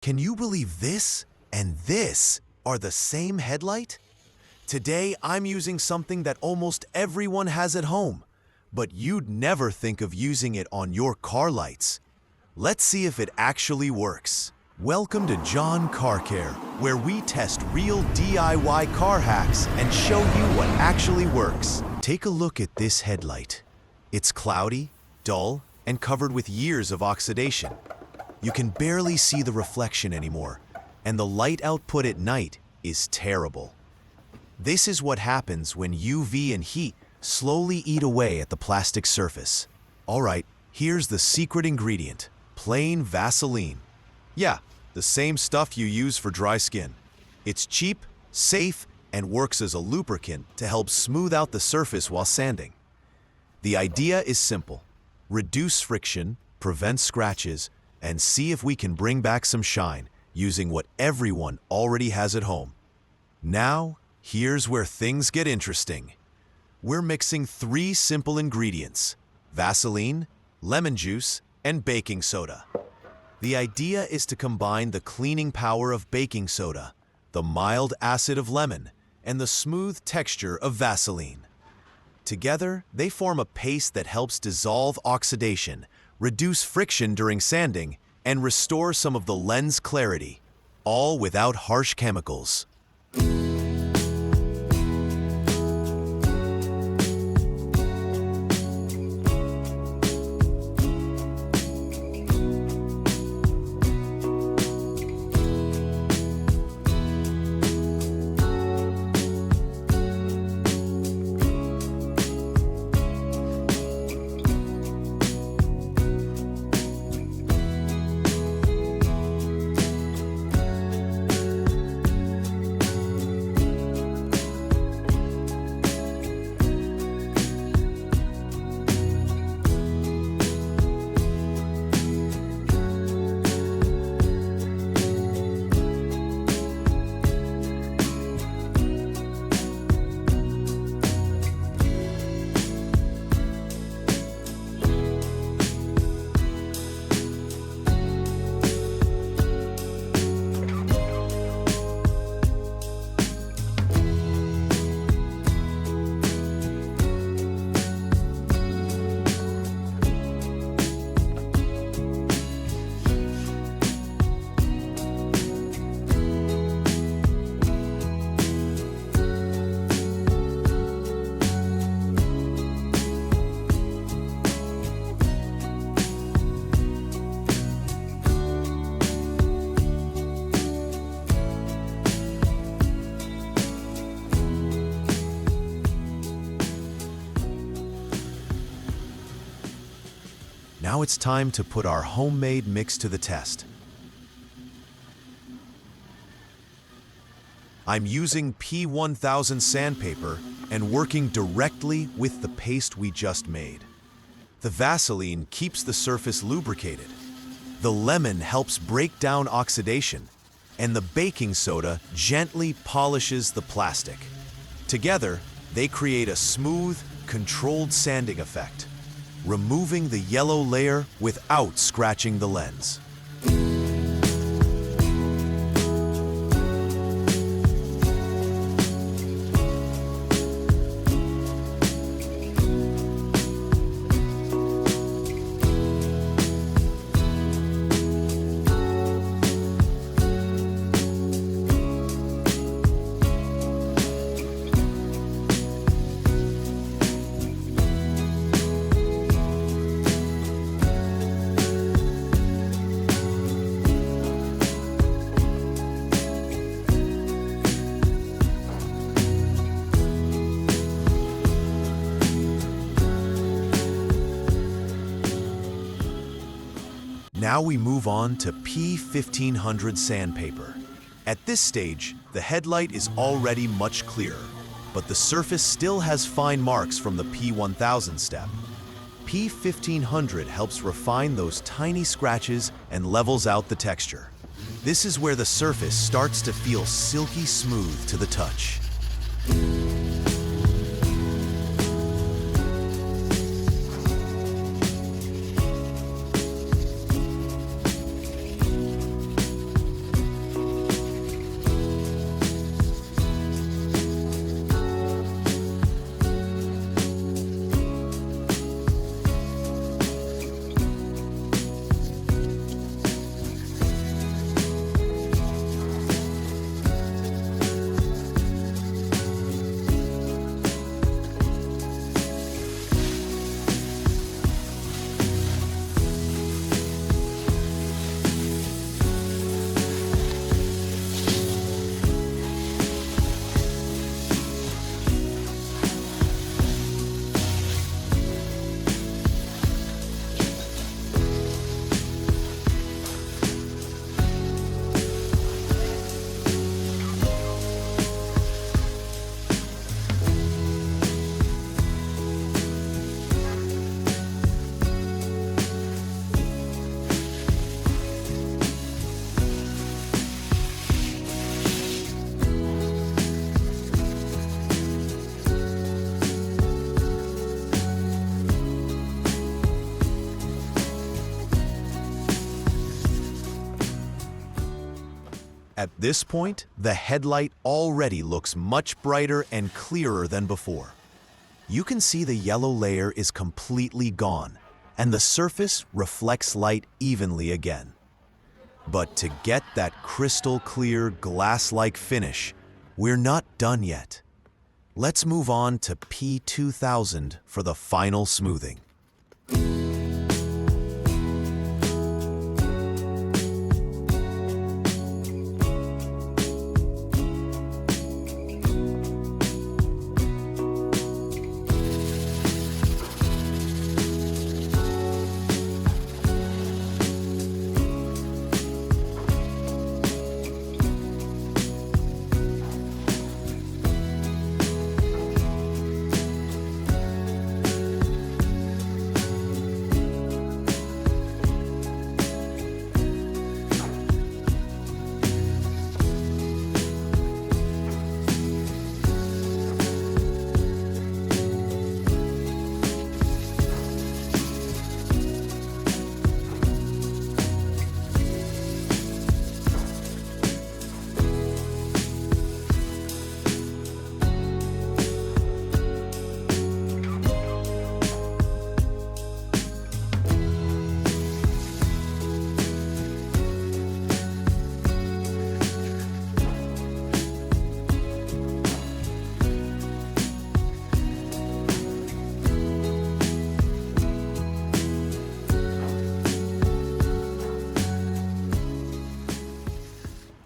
Can you believe this and this are the same headlight? Today, I'm using something that almost everyone has at home, but you'd never think of using it on your car lights. Let's see if it actually works. Welcome to John Car Care, where we test real DIY car hacks and show you what actually works. Take a look at this headlight. It's cloudy, dull, and covered with years of oxidation. You can barely see the reflection anymore, and the light output at night is terrible. This is what happens when UV and heat slowly eat away at the plastic surface. All right, here's the secret ingredient: plain Vaseline. Yeah, the same stuff you use for dry skin. It's cheap, safe, and works as a lubricant to help smooth out the surface while sanding. The idea is simple: reduce friction, prevent scratches, and see if we can bring back some shine using what everyone already has at home. Now, here's where things get interesting. We're mixing 3 simple ingredients: Vaseline, lemon juice, and baking soda. The idea is to combine the cleaning power of baking soda, the mild acid of lemon, and the smooth texture of Vaseline. Together, they form a paste that helps dissolve oxidation, reduce friction during sanding, and restore some of the lens clarity, all without harsh chemicals. Now it's time to put our homemade mix to the test. I'm using P1000 sandpaper and working directly with the paste we just made. The Vaseline keeps the surface lubricated. The lemon helps break down oxidation, and the baking soda gently polishes the plastic. Together, they create a smooth, controlled sanding effect, removing the yellow layer without scratching the lens. Now we move on to P1500 sandpaper. At this stage, the headlight is already much clearer, but the surface still has fine marks from the P1000 step. P1500 helps refine those tiny scratches and levels out the texture. This is where the surface starts to feel silky smooth to the touch. At this point, the headlight already looks much brighter and clearer than before. You can see the yellow layer is completely gone, and the surface reflects light evenly again. But to get that crystal clear, glass-like finish, we're not done yet. Let's move on to P2000 for the final smoothing.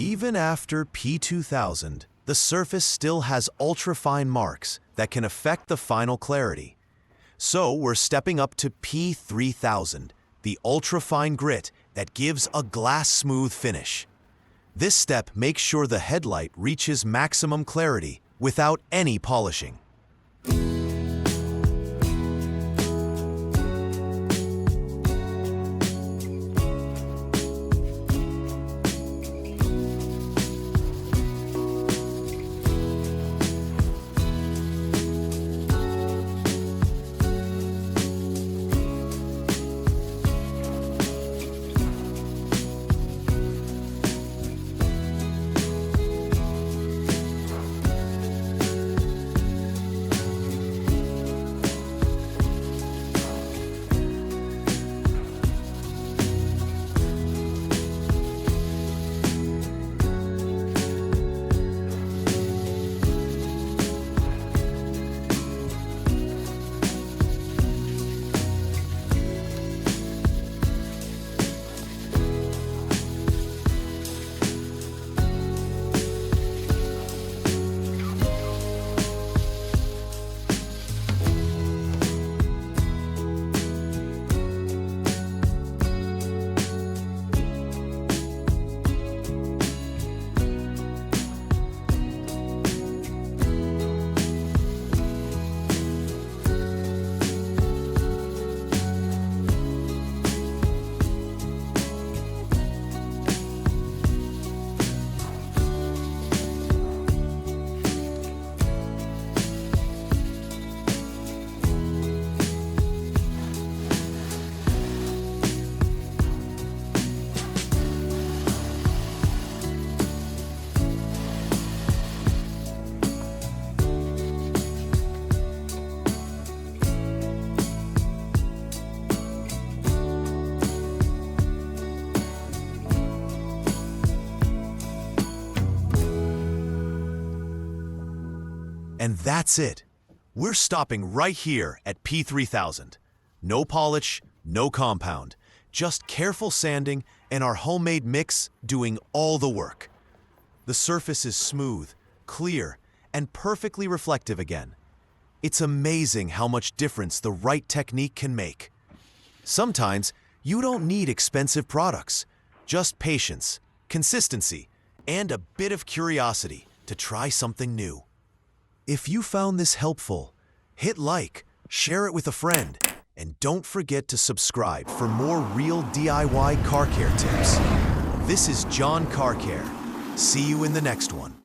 Even after P2000, the surface still has ultra-fine marks that can affect the final clarity. So we're stepping up to P3000, the ultra-fine grit that gives a glass-smooth finish. This step makes sure the headlight reaches maximum clarity without any polishing. And that's it. We're stopping right here at P3000. No polish, no compound, just careful sanding and our homemade mix doing all the work. The surface is smooth, clear, and perfectly reflective again. It's amazing how much difference the right technique can make. Sometimes you don't need expensive products, just patience, consistency, and a bit of curiosity to try something new. If you found this helpful, hit like, share it with a friend, and don't forget to subscribe for more real DIY car care tips. This is John Car Care. See you in the next one.